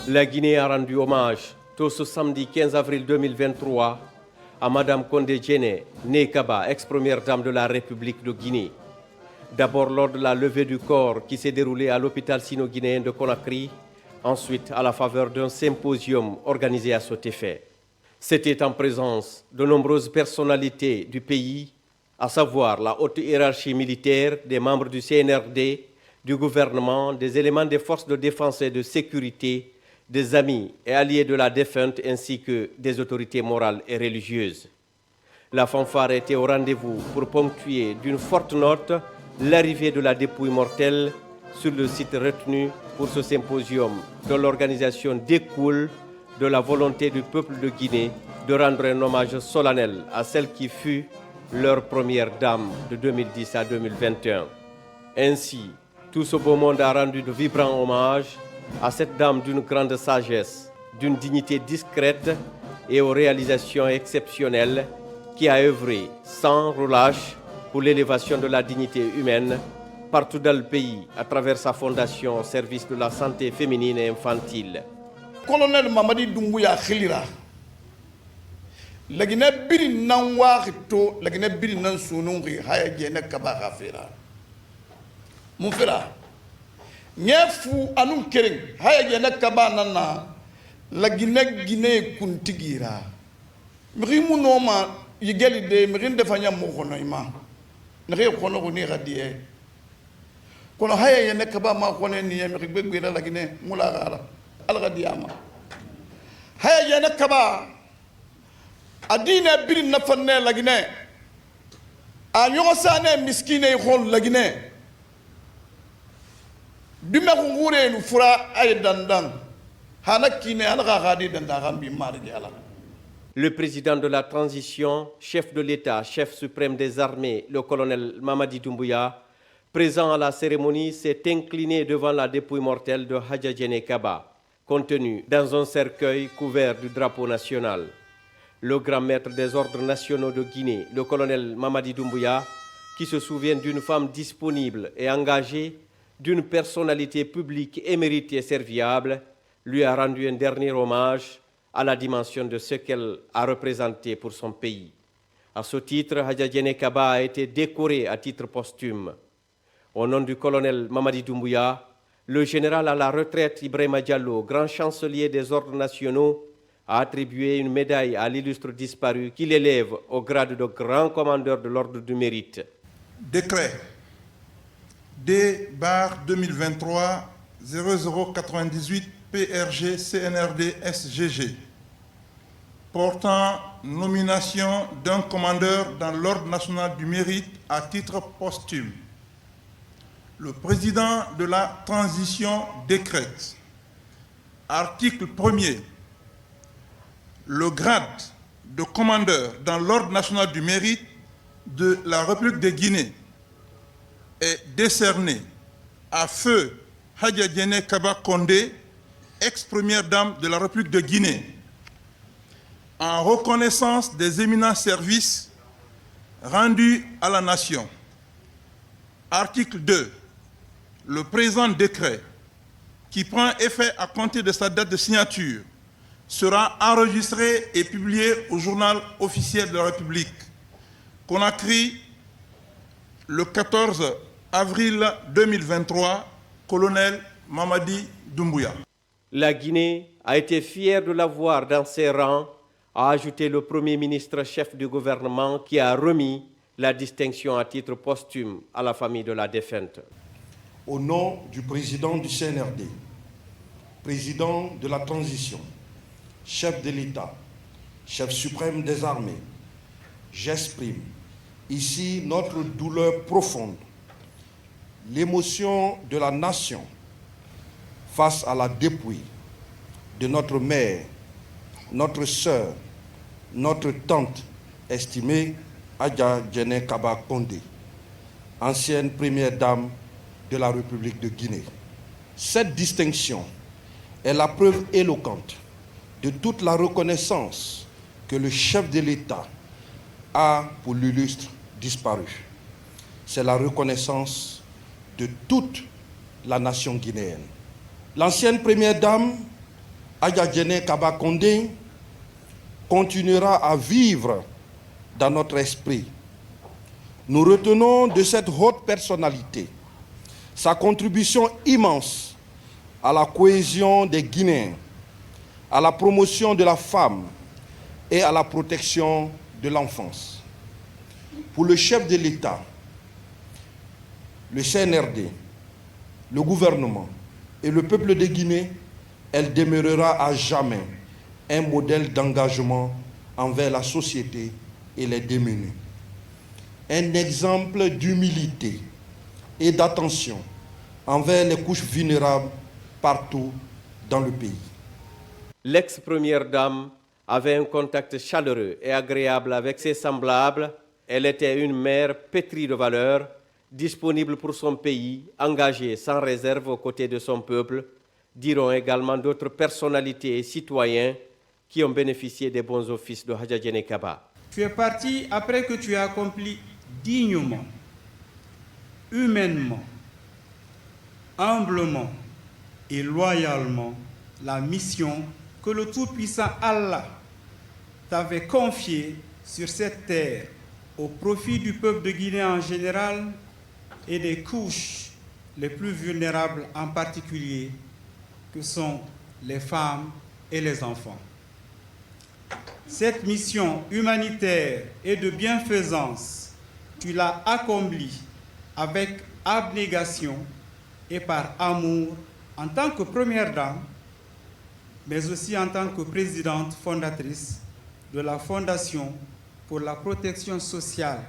La Guinée a rendu hommage tôt ce samedi 15 avril 2023 à Madame Condé Djené, née Kaba, ex-première dame de la République de Guinée. D'abord lors de la levée du corps qui s'est déroulée à l'hôpital sino-guinéen de Conakry, ensuite à la faveur d'un symposium organisé à cet effet. C'était en présence de nombreuses personnalités du pays, à savoir la haute hiérarchie militaire, des membres du CNRD, du gouvernement, des éléments des forces de défense et de sécurité, des amis et alliés de la défunte ainsi que des autorités morales et religieuses. La fanfare était au rendez-vous pour ponctuer d'une forte note l'arrivée de la dépouille mortelle sur le site retenu pour ce symposium, dont l'organisation découle de la volonté du peuple de Guinée de rendre un hommage solennel à celle qui fut leur première dame de 2010 à 2021. Ainsi, tout ce beau monde a rendu de vibrants hommages à cette dame d'une grande sagesse, d'une dignité discrète et aux réalisations exceptionnelles qui a œuvré sans relâche pour l'élévation de la dignité humaine partout dans le pays à travers sa fondation au service de la santé féminine et infantile. Colonel Mamadi Doumbouya Khilira lagina biri nan waxito lagina biri nan sunungi haya jena kaba khafira mun fira nyefu anum kering haya jena kaba nana lagina gine kuntigira mi mu noma yigeli de mi defanya mo kono ima nare kono ko ni radie kono haya jena kaba ma kono ni mi gbegbe la lagine mula gara algadiyama haya jena kaba adina birin na fanne lagine a ñogo sane miskine xol lagine bima ko ngure nu fura ay dandan hanakine alga gadi danda gambi marji ala. Le président de la transition, chef de l'État, chef suprême des armées, le colonel Mamadi Doumbouya, présent à la cérémonie, s'est incliné devant la dépouille mortelle de Hadja Djené Kaba, contenue dans un cercueil couvert du drapeau national. Le grand maître des ordres nationaux de Guinée, le colonel Mamadi Doumbouya, qui se souvient d'une femme disponible et engagée, d'une personnalité publique émérite et serviable, lui a rendu un dernier hommage à la dimension de ce qu'elle a représenté pour son pays. À ce titre, Hadja Djené Kaba a été décoré à titre posthume. Au nom du colonel Mamadi Doumbouya, le général à la retraite Ibrahima Diallo, grand chancelier des ordres nationaux, a attribué une médaille à l'illustre disparu qui l'élève au grade de grand commandeur de l'ordre du mérite. Décret D/2023-0098 PRG CNRD SGG portant nomination d'un commandeur dans l'ordre national du mérite à titre posthume. Le président de la transition décrète, article 1er, le grade de commandeur dans l'ordre national du mérite de la République de Guinée est décerné à feu Hadja Djené Kaba Condé, ex-première dame de la République de Guinée, en reconnaissance des éminents services rendus à la nation. Article 2. Le présent décret, qui prend effet à compter de sa date de signature, sera enregistré et publié au journal officiel de la République. Conakry, le 14 avril 2023, colonel Mamadi Doumbouya. La Guinée a été fière de l'avoir dans ses rangs, a ajouté le Premier ministre chef du gouvernement qui a remis la distinction à titre posthume à la famille de la défunte. Au nom du président du CNRD, président de la transition, chef de l'État, chef suprême des armées, j'exprime ici notre douleur profonde, l'émotion de la nation face à la dépouille de notre mère, notre sœur, notre tante estimée Hadja Djené Kaba Condé, ancienne première dame de la République de Guinée. Cette distinction est la preuve éloquente de toute la reconnaissance que le chef de l'État a pour l'illustre disparu. C'est la reconnaissance de toute la nation guinéenne. L'ancienne première dame Adja Djené Kaba Kondé continuera à vivre dans notre esprit. Nous retenons de cette haute personnalité sa contribution immense à la cohésion des Guinéens, à la promotion de la femme et à la protection de l'enfance. Pour le chef de l'État, le CNRD, le gouvernement et le peuple de Guinée, elle demeurera à jamais un modèle d'engagement envers la société et les démunis. Un exemple d'humilité et d'attention envers les couches vulnérables partout dans le pays. L'ex-première dame avait un contact chaleureux et agréable avec ses semblables. Elle était une mère pétrie de valeurs, disponible pour son pays, engagée sans réserve aux côtés de son peuple, diront également d'autres personnalités et citoyens qui ont bénéficié des bons offices de Adja Djené Kaba. Tu es parti après que tu as accompli dignement, humainement, humblement et loyalement la mission que le Tout-Puissant Allah t'avait confiée sur cette terre au profit du peuple de Guinée en général et des couches les plus vulnérables en particulier, que sont les femmes et les enfants. Cette mission humanitaire et de bienfaisance, tu l'as accomplie avec abnégation et par amour en tant que première dame, mais aussi en tant que présidente fondatrice de la Fondation pour la protection sociale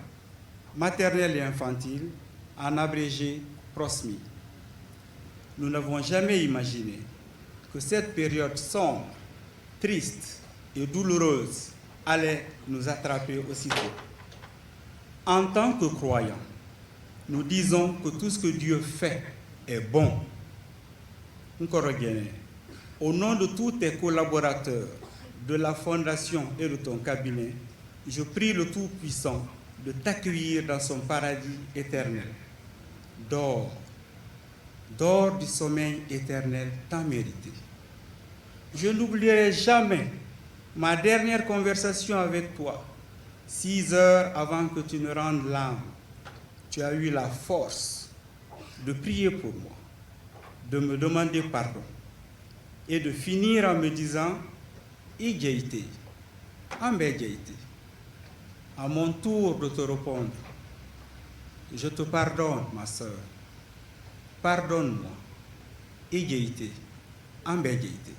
maternelle et infantile, en abrégé PROSMI. Nous n'avons jamais imaginé que cette période sombre, triste et douloureuse allait nous attraper aussitôt. En tant que croyants, nous disons que tout ce que Dieu fait est bon. Au nom de tous tes collaborateurs, de la Fondation et de ton cabinet, je prie le Tout-Puissant de t'accueillir dans son paradis éternel. Dors, dors du sommeil éternel tant mérité. Je n'oublierai jamais ma dernière conversation avec toi, 6 heures avant que tu ne rendes l'âme. Tu as eu la force de prier pour moi, de me demander pardon et de finir en me disant « Idjaïté, Ambedjaïté ». À mon tour de te répondre, je te pardonne, ma sœur. Pardonne-moi. Idjaïté, Ambedjaïté.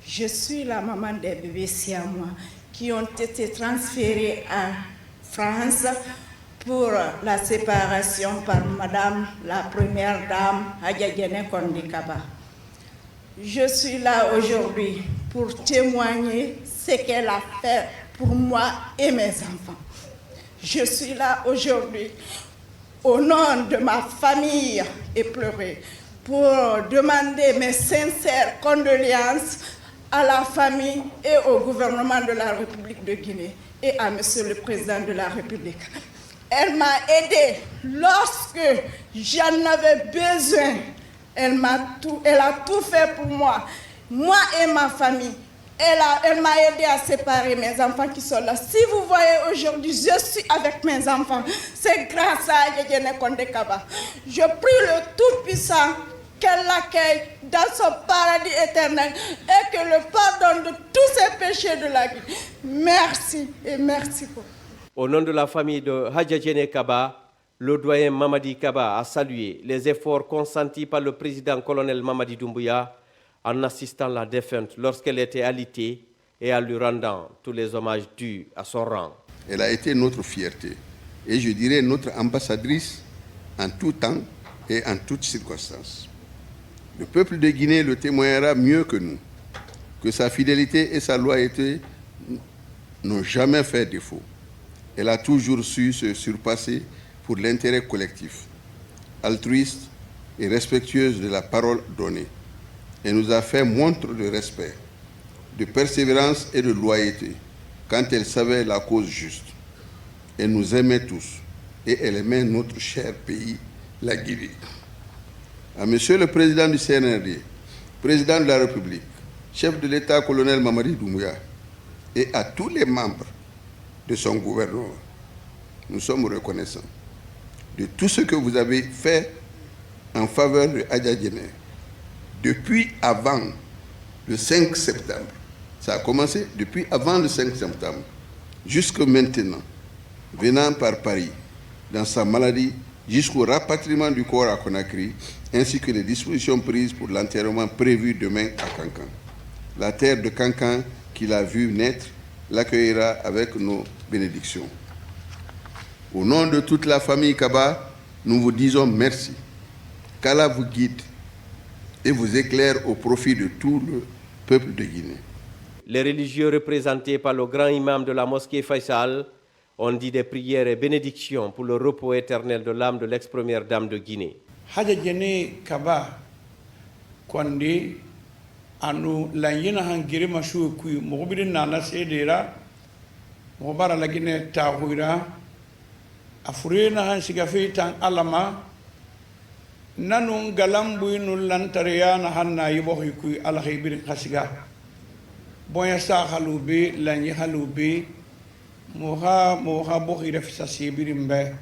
Je suis la maman des bébés siamois qui ont été transférés à France pour la séparation par Madame la Première Dame Adja Djené Kaba. Je suis là aujourd'hui pour témoigner ce qu'elle a fait pour moi et mes enfants. Je suis là aujourd'hui au nom de ma famille éplorée pour demander mes sincères condoléances à la famille et au gouvernement de la République de Guinée et à Monsieur le Président de la République. Elle m'a aidée lorsque j'en avais besoin. Elle a tout fait pour moi et ma famille. Elle m'a aidé à séparer mes enfants qui sont là. Si vous voyez aujourd'hui, je suis avec mes enfants. C'est grâce à Adja Djené Kaba. Je prie le Tout-Puissant qu'elle l'accueille dans son paradis éternel et que le pardonne de tous ses péchés de la vie. Merci et merci beaucoup. Au nom de la famille de Adja Djené Kaba, le doyen Mamadi Kaba a salué les efforts consentis par le président colonel Mamadi Doumbouya en assistant la défunte lorsqu'elle était alitée et en lui rendant tous les hommages dus à son rang. Elle a été notre fierté et je dirais notre ambassadrice en tout temps et en toutes circonstances. Le peuple de Guinée le témoignera mieux que nous, que sa fidélité et sa loyauté n'ont jamais fait défaut. Elle a toujours su se surpasser pour l'intérêt collectif, altruiste et respectueuse de la parole donnée. Elle nous a fait montre de respect, de persévérance et de loyauté quand elle savait la cause juste. Elle nous aimait tous et elle aimait notre cher pays, la Guinée. À Monsieur le Président du CNRD, Président de la République, chef de l'État colonel Mamadi Doumbouya, et à tous les membres de son gouvernement, nous sommes reconnaissants de tout ce que vous avez fait en faveur de Adja Djenné depuis avant le 5 septembre. Ça a commencé depuis avant le 5 septembre, jusqu'à maintenant, venant par Paris, dans sa maladie, jusqu'au rapatriement du corps à Conakry, ainsi que les dispositions prises pour l'enterrement prévu demain à Kankan. La terre de Kankan qu'il a vu naître l'accueillera avec nos bénédictions. Au nom de toute la famille Kaba, nous vous disons merci. Qu'Allah vous guide et vous éclaire au profit de tout le peuple de Guinée. Les religieux représentés par le grand imam de la mosquée Faisal ont dit des prières et bénédictions pour le repos éternel de l'âme de l'ex-première dame de Guinée. Hadja Djenné Kaba Kondé anu lanyina hangiri mashu kuy mogobidin nana sedera mogobara lagine tahuira afurina han sigafi tan alama nanu galambu nu lantariya na hanna yibo kuy alkhibir khasiga boya sa halubi lanyi halubi moha bokhira fi sasibirimbe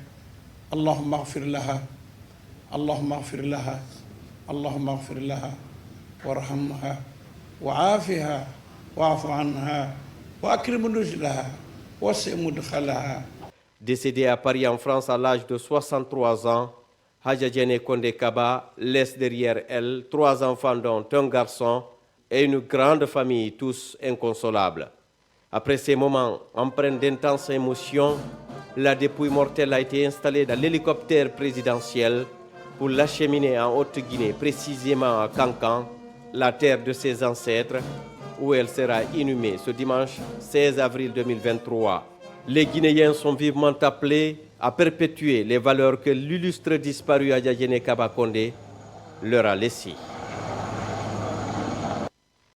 allahumma ighfir laha allahumma ighfir laha allahumma ighfir laha وارحمها وعافها واعف عنها واكرم نزلها واسع مدخلها. Décédé à Paris en France à l'âge de 63 ans, Hadja Djenné Kondé Kaba laisse derrière elle 3 enfants dont un garçon et une grande famille, tous inconsolables. Après ces moments empreints d'intenses émotions, la dépouille mortelle a été installée dans l'hélicoptère présidentiel pour l'acheminer en Haute-Guinée, précisément à Kankan, la terre de ses ancêtres, où elle sera inhumée ce dimanche 16 avril 2023. Les Guinéens sont vivement appelés à perpétuer les valeurs que l'illustre disparu Hadja Djenné Kaba Kondé leur a laissées.